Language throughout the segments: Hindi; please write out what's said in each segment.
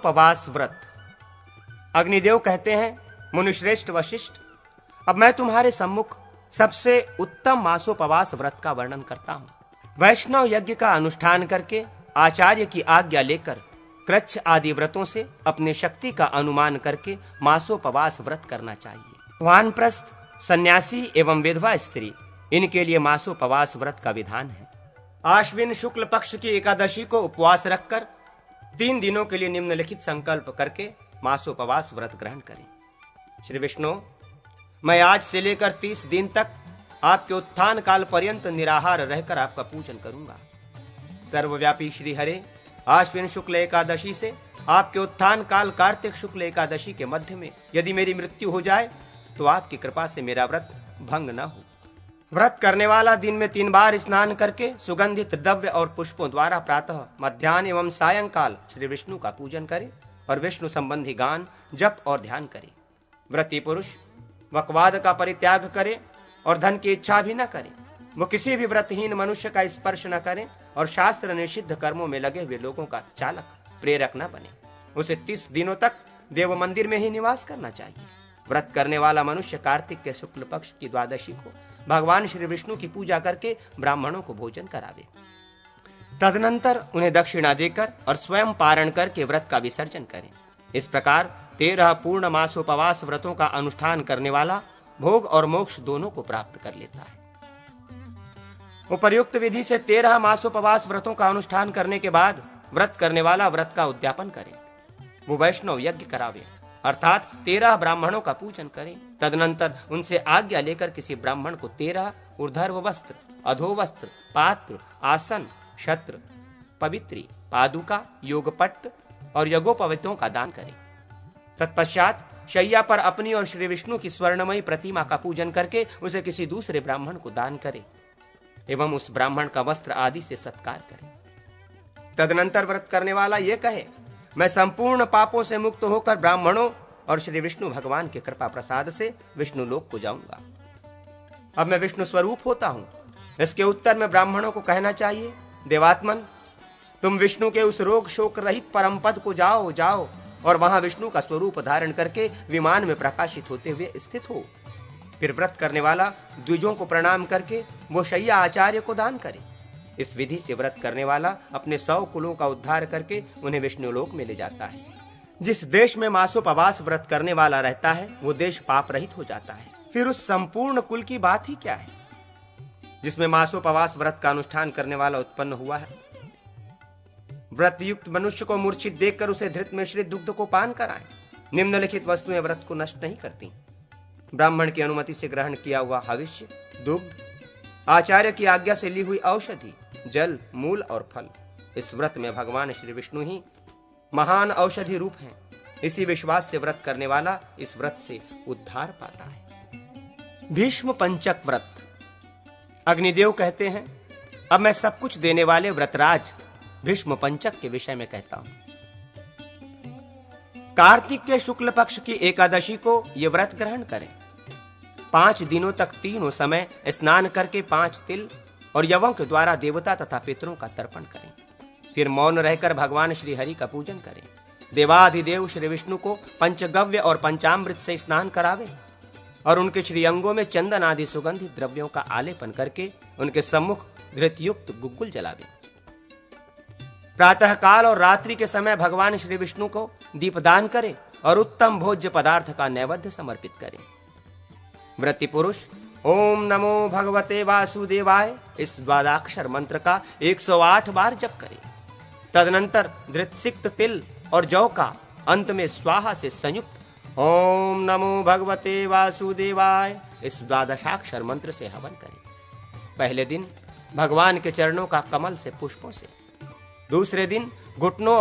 उपवास व्रत। अग्निदेव कहते हैं, मुनिश्रेष्ठ वशिष्ठ, अब मैं तुम्हारे सम्मुख सबसे उत्तम मासोपवास व्रत का वर्णन करता हूं। वैष्णव यज्ञ का अनुष्ठान करके आचार्य की आज्ञा लेकर कृच्छ आदि व्रतों से अपने शक्ति का अनुमान करके मासोपवास व्रत करना चाहिए। वानप्रस्थ, सन्यासी एवं विधवा स्त्री, इनके लिए मासोपवास व्रत का विधान है। आश्विन शुक्ल पक्ष की एकादशी को उपवास रखकर 3 दिनों के लिए निम्नलिखित संकल्प करके मासोपवास व्रत ग्रहण करें। श्री विष्णु, मैं आज से लेकर 30 दिन तक आपके उत्थान काल पर्यंत निराहार रहकर आपका पूजन करूंगा। सर्वव्यापी श्री हरे, आश्विन शुक्ल एकादशी से आपके उत्थान काल कार्तिक शुक्ल एकादशी के मध्य में यदि मेरी मृत्यु हो जाए तो आपकी कृपा से मेरा व्रत भंग न हो। व्रत करने वाला दिन में 3 बार स्नान करके सुगंधित द्रव्य और पुष्पों द्वारा प्रातः, मध्याह्न एवं सायंकाल श्री विष्णु का पूजन करे और विष्णु संबंधी गान, जप और ध्यान करे। व्रती पुरुष वकवाद का परित्याग करे और धन की इच्छा भी न करे। वो किसी भी व्रतहीन मनुष्य का स्पर्श न करे और शास्त्र निषिद्ध कर्मों में लगे हुए लोगों का चालक, प्रेरक न बने। उसे 30 दिनों तक देव मंदिर में ही निवास करना चाहिए। व्रत करने वाला मनुष्य कार्तिक के शुक्ल पक्ष की द्वादशी को भगवान श्री विष्णु की पूजा करके ब्राह्मणों को भोजन करावे। तदनंतर उन्हें दक्षिणा देकर और स्वयं पारण करके व्रत का विसर्जन करें। इस प्रकार 13 पूर्ण मासोपवास व्रतों का अनुष्ठान करने वाला भोग और मोक्ष दोनों को प्राप्त कर लेता है। उपर्युक्त विधि से 13 मासोपवास व्रतों का अनुष्ठान करने के बाद व्रत करने वाला व्रत का उद्यापन करे। वो वैष्णव यज्ञ करावे, अर्थात 13 ब्राह्मणों का पूजन करें। तदनंतर उनसे आज्ञा लेकर किसी ब्राह्मण को 13 ऊर्ध्व वस्त्र, अधो वस्त्र, पात्र, आसन, छत्र, पवित्री, पादुका, योगपट्ट और यज्ञोपवीतों का दान करें। तत्पश्चात शैया पर अपनी और श्री विष्णु की स्वर्णमयी प्रतिमा का पूजन करके उसे किसी दूसरे ब्राह्मण को दान करे एवं उस ब्राह्मण का वस्त्र आदि से सत्कार करे। तदनंतर व्रत करने वाला ये कहे, मैं संपूर्ण पापों से मुक्त होकर ब्राह्मणों और श्री विष्णु भगवान के कृपा प्रसाद से विष्णु लोक को जाऊंगा। अब मैं विष्णु स्वरूप होता हूं। इसके उत्तर में ब्राह्मणों को कहना चाहिए, देवात्मन, तुम विष्णु के उस रोग शोक रहित परम पद को जाओ और वहां विष्णु का स्वरूप धारण करके विमान में प्रकाशित होते हुए स्थित हो। फिर व्रत करने वाला द्विजों को प्रणाम करके वो शैया आचार्य को दान करे। इस विधि से व्रत करने वाला अपने 100 कुलों का उद्धार करके उन्हें विष्णु लोक में ले जाता है। जिस देश में मासोपवास व्रत करने वाला रहता है वो देश पाप रहित हो जाता है। फिर उस संपूर्ण कुल की बात ही क्या है जिसमें मासोपवास व्रत का अनुष्ठान करने वाला उत्पन्न हुआ है। व्रत युक्त मनुष्य को मूर्छित देखकर उसे धृत मिश्रित दुग्ध को पान कराएं। निम्नलिखित वस्तुएं व्रत को नष्ट नहीं करती। ब्राह्मण की अनुमति से ग्रहण किया हुआ हविष्य, दुग्ध, आचार्य की आज्ञा से ली हुई औषधि, जल, मूल और फल। इस व्रत में भगवान श्री विष्णु ही महान औषधि रूप हैं। इसी विश्वास से व्रत करने वाला इस व्रत से उद्धार पाता है। भीष्म पंचक व्रत। अग्निदेव कहते हैं, अब मैं सब कुछ देने वाले व्रतराज भीष्म पंचक के विषय में कहता हूं। कार्तिक के शुक्ल पक्ष की एकादशी को ये व्रत ग्रहण करें। 5 दिनों तक तीनों समय स्नान करके 5 तिल और यवों के द्वारा देवता तथा पितरों का तर्पण करें। फिर मौन रहकर भगवान श्री हरि का पूजन करें। देवाधिदेव श्री विष्णु को पंचगव्य और पंचामृत से स्नान करावे और उनके श्रीअंगों में चंदन आदि सुगंधित द्रव्यों का आलेपन करके उनके सम्मुख धृतयुक्त गुग्गुल जलावे। प्रातः काल और रात्रि के समय भगवान श्री विष्णु को दीपदान करें और उत्तम भोज्य पदार्थ का नैवेद्य समर्पित करें। व्रती पुरुष ओम नमो भगवते वासुदेवाय इस द्वादशाक्षर मंत्र का 108 बार जप करें। तदनंतर धृतसिक्त तिल और जौ का अंत में स्वाहा से संयुक्त ओम नमो भगवते वासुदेवाय इस द्वादशाक्षर मंत्र से हवन करें। पहले दिन भगवान के चरणों का कमल से पुष्पों से, दूसरे दिन घुटनों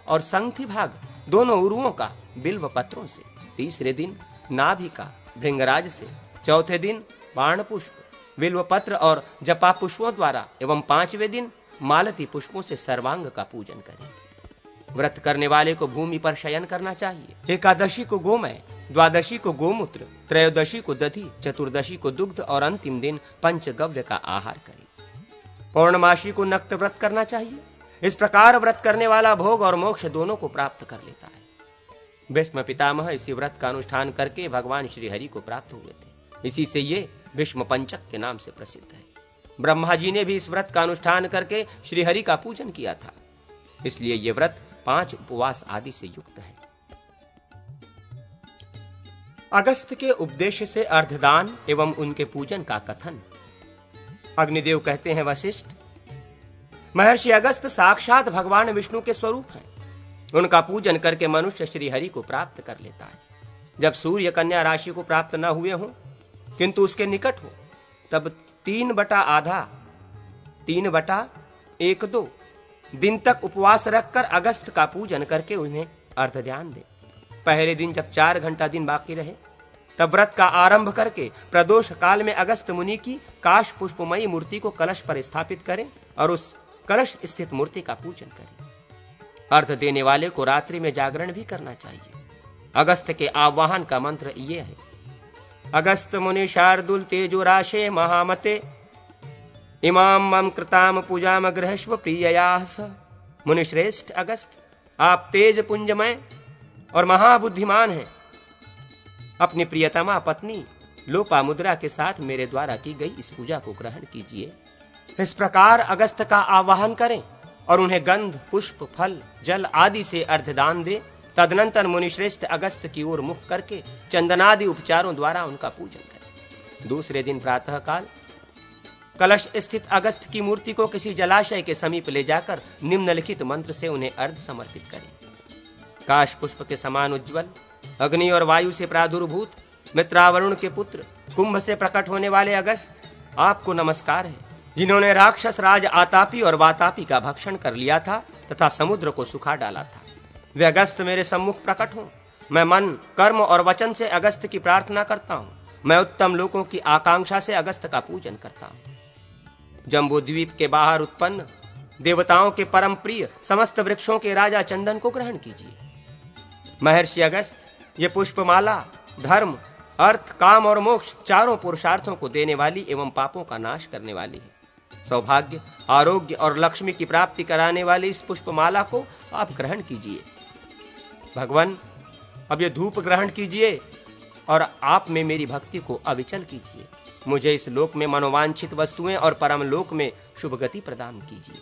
और संगठी भाग दोनों उरुओं का बिल्व पत्रों से, तीसरे दिन नाभि का भृंगराज से, चौथे दिन बाण पुष्प, बिल्व पत्र और जपा पुष्पों द्वारा एवं 5वें दिन मालती पुष्पों से सर्वांग का पूजन करें। व्रत करने वाले को भूमि पर शयन करना चाहिए। एकादशी को गोमय, द्वादशी को गोमूत्र, त्रयोदशी को दधि, चतुर्दशी को दुग्ध और अंतिम दिन पंचगव्य का आहार करें। पौर्णमासी को नक्त व्रत करना चाहिए। इस प्रकार व्रत करने वाला भोग और मोक्ष दोनों को प्राप्त कर लेता है। भीष्म पितामह इसी व्रत का अनुष्ठान करके भगवान श्री हरि को प्राप्त हुए थे। इसी से ये भीष्म पंचक के नाम से प्रसिद्ध है। ब्रह्मा जी ने भी इस व्रत का अनुष्ठान करके श्री हरि का पूजन किया था, इसलिए ये व्रत 5 उपवास आदि से युक्त है। अगस्त के उपदेश से अर्धदान एवं उनके पूजन का कथन। अग्निदेव कहते हैं, वशिष्ठ, महर्षि अगस्त साक्षात भगवान विष्णु के स्वरूप हैं। उनका पूजन करके मनुष्य श्री हरि को प्राप्त कर लेता है। जब सूर्य कन्या राशि को प्राप्त न हुए हों किंतु उसके निकट हो, तब 3/1/2 दिन तक उपवास रखकर अगस्त का पूजन करके उन्हें अर्ध ध्यान दे। पहले दिन जब 4 घंटा दिन बाकी रहे, तब व्रत का आरंभ करके प्रदोष काल में अगस्त मुनि की काश पुष्पमयी मूर्ति को कलश पर स्थापित करें और उस कलश स्थित मूर्ति का पूजन करें। अर्ध देने वाले को रात्रि में जागरण भी करना चाहिए। अगस्त के आवाहन का मंत्र ये है, अगस्त मुनि शार्दुल तेजो राशे महामते इमाम मम कृताम पूजाम गृहस्व प्रिययाः स। मुनि श्रेष्ठ अगस्त, आप तेज पुंजमय और महाबुद्धिमान हैं। अपनी प्रियतमा पत्नी लोपामुद्रा के साथ मेरे द्वारा की गई इस पूजा को ग्रहण कीजिए। इस प्रकार अगस्त का आवाहन करें और उन्हें गंध, पुष्प, फल, जल आदि से अर्धदान दे। तदनंतर मुनिश्रेष्ठ अगस्त की ओर मुख करके चंदनादि उपचारों द्वारा उनका पूजन करें। दूसरे दिन प्रातः काल कलश स्थित अगस्त की मूर्ति को किसी जलाशय के समीप ले जाकर निम्नलिखित मंत्र से उन्हें अर्ध समर्पित करें। काश पुष्प के समान उज्ज्वल, अग्नि और वायु से प्रादुर्भूत, मित्रावरुण के पुत्र, कुंभ से प्रकट होने वाले अगस्त, आपको नमस्कार है, जिन्होंने राक्षस राज आतापी और वातापी का भक्षण कर लिया था तथा समुद्र को सुखा डाला था। वे अगस्त मेरे सम्मुख प्रकट हो। मैं मन, कर्म और वचन से अगस्त की प्रार्थना करता हूँ। मैं उत्तम लोकों की आकांक्षा से अगस्त का पूजन करता हूँ। जम्बूद्वीप के बाहर उत्पन्न देवताओं के परम प्रिय समस्त वृक्षों के राजा चंदन को ग्रहण कीजिए। महर्षि अगस्त, ये पुष्पमाला धर्म, अर्थ, काम और मोक्ष चारों पुरुषार्थों को देने वाली एवं पापों का नाश करने वाली है। सौभाग्य, आरोग्य और लक्ष्मी की प्राप्ति कराने वाली इस पुष्पमाला को आप ग्रहण कीजिए। भगवान, अब ये धूप ग्रहण कीजिए और आप में मेरी भक्ति को अविचल कीजिए। मुझे इस लोक में मनोवांछित वस्तुएं और परम लोक में शुभ गति प्रदान कीजिए।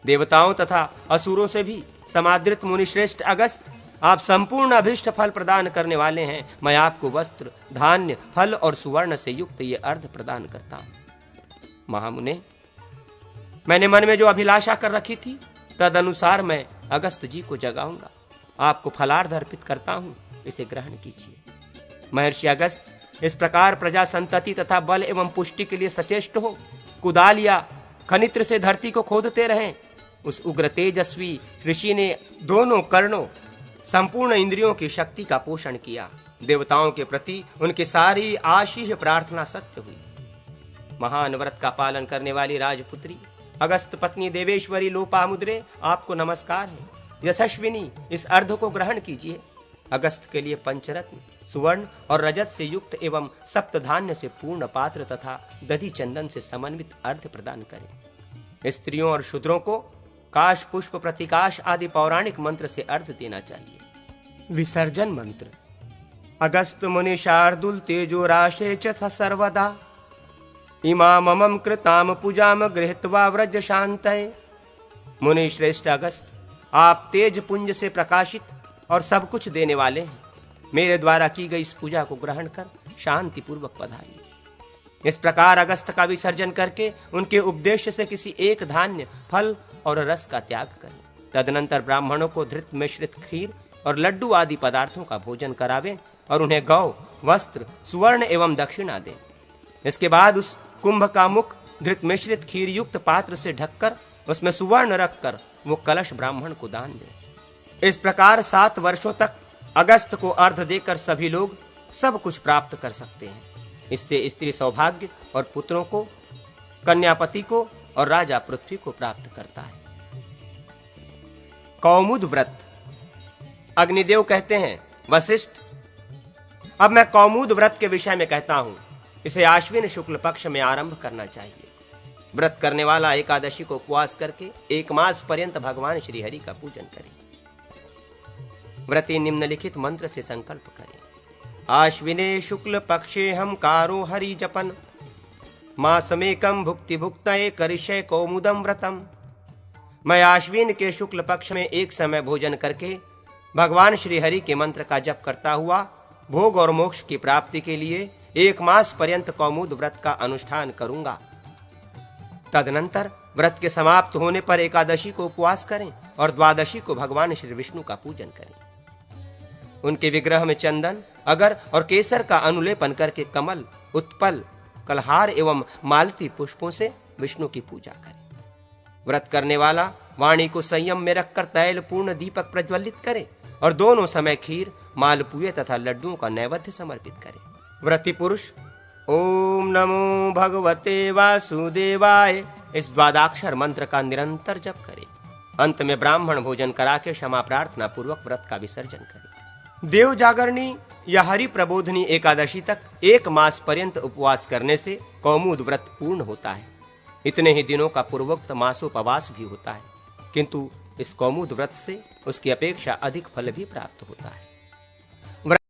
देवताओं तथा असुरों से भी समादृत मुनिश्रेष्ठ अगस्त, आप संपूर्ण अभिष्ट फल प्रदान करने वाले हैं। मैं आपको वस्त्र, धान्य, फल और सुवर्ण से युक्त ये अर्ध प्रदान करता हूं। महामुने, मैंने मन में जो अभिलाषा कर रखी थी तद अनुसार मैं अगस्त जी को जगाऊंगा। आपको फलार्ध अर्पित करता हूं, इसे ग्रहण कीजिए। महर्षि अगस्त, इस प्रकार प्रजा संतति तथा बल एवं पुष्टि के लिए सचेष्ट हो कुदाल या खनित्र से धरती को खोदते रहें। उस उग्र तेजस्वी ऋषि ने दोनों कर्णों, संपूर्ण इंद्रियों की शक्ति का पोषण किया। देवताओं के प्रति उनकी सारी आशीष प्रार्थना सत्य हुई। महान व्रत का पालन करने वाली राजपुत्री अगस्त पत्नी देवेश्वरी लोपामुद्रे, आपको नमस्कार है। यशस्विनी, इस अर्ध को ग्रहण कीजिए। अगस्त के लिए पंचरत्न, सुवर्ण और रजत से युक्त एवं सप्तधान्य से पूर्ण पात्र तथा दधि चंदन से समन्वित अर्ध प्रदान करें। स्त्रियों और शूद्रों को काश, पुष्प, प्रतिकाश आदि पौराणिक मंत्र से अर्ध देना चाहिए। विसर्जन मंत्र। अगस्त मुनि शार्दुल तेजो राशे च सर्वदा इमामम कृताम पूजाम गृहीत्वा व्रज शांतये। मुनि श्रेष्ठ अगस्त, आप तेज पुंज से प्रकाशित और सब कुछ देने वाले हैं। मेरे द्वारा की गई इस पूजा को ग्रहण कर शांति पूर्वक पधारिए। इस प्रकार अगस्त का विसर्जन करके उनके उपदेश से किसी एक धान्य, फल और रस का त्याग करें। तदनंतर ब्राह्मणों को धृत मिश्रित खीर और लड्डू आदि पदार्थों का भोजन करावें और उन्हें गौ, वस्त्र, सुवर्ण एवं दक्षिणा दें। इसके बाद उस कुंभ का मुख धृत मिश्रित खीर युक्त पात्र से ढककर उसमें सुवर्ण रखकर वो कलश ब्राह्मण को दान दे। इस प्रकार 7 वर्षों तक अगस्त को अर्ध देकर सभी लोग सब कुछ प्राप्त कर सकते हैं। इससे स्त्री सौभाग्य और पुत्रों को, कन्यापति को और राजा पृथ्वी को प्राप्त करता है। कौमुद व्रत। अग्निदेव कहते हैं, वशिष्ठ, अब मैं कौमुद व्रत के विषय में कहता हूं। इसे आश्विन शुक्ल पक्ष में आरंभ करना चाहिए। व्रत करने वाला एकादशी को उपवास करके 1 मास पर्यंत भगवान श्री हरि का पूजन करे। व्रती निम्नलिखित मंत्र से संकल्प करें। आश्विने शुक्ल पक्षे हम कारो हरि जपन, मासमेकम भुक्ति भुक्तये करिष्ये कौमुदम व्रतम। मैं आश्विन के शुक्ल पक्ष में एक समय भोजन करके भगवान श्री हरि के मंत्र का जप करता हुआ भोग और मोक्ष की प्राप्ति के लिए 1 मास पर्यंत कौमुद व्रत का अनुष्ठान करूंगा। तदनंतर व्रत के समाप्त होने पर एकादशी को उपवास करें और द्वादशी को भगवान श्री विष्णु का पूजन करें। उनके विग्रह में चंदन, अगर और केसर का अनुलेपन करके कमल, उत्पल, कलहार एवं मालती पुष्पों से विष्णु की पूजा करें। व्रत करने वाला वाणी को संयम में रखकर तैल पूर्ण दीपक प्रज्वलित करे और दोनों समय खीर, मालपुए तथा लड्डुओं का नैवेद्य समर्पित करे। व्रती पुरुष ओम नमो भगवते वासुदेवाय इस द्वादाक्षर मंत्र का निरंतर जप करे। अंत में ब्राह्मण भोजन करा के क्षमा प्रार्थना पूर्वक व्रत का विसर्जन करे। देव जागरणी या हरि प्रबोधनी एकादशी तक 1 मास पर्यंत उपवास करने से कौमुद व्रत पूर्ण होता है। इतने ही दिनों का पूर्वोक्त मासोपवास भी होता है, किंतु इस कौमुद व्रत से उसकी अपेक्षा अधिक फल भी प्राप्त होता है।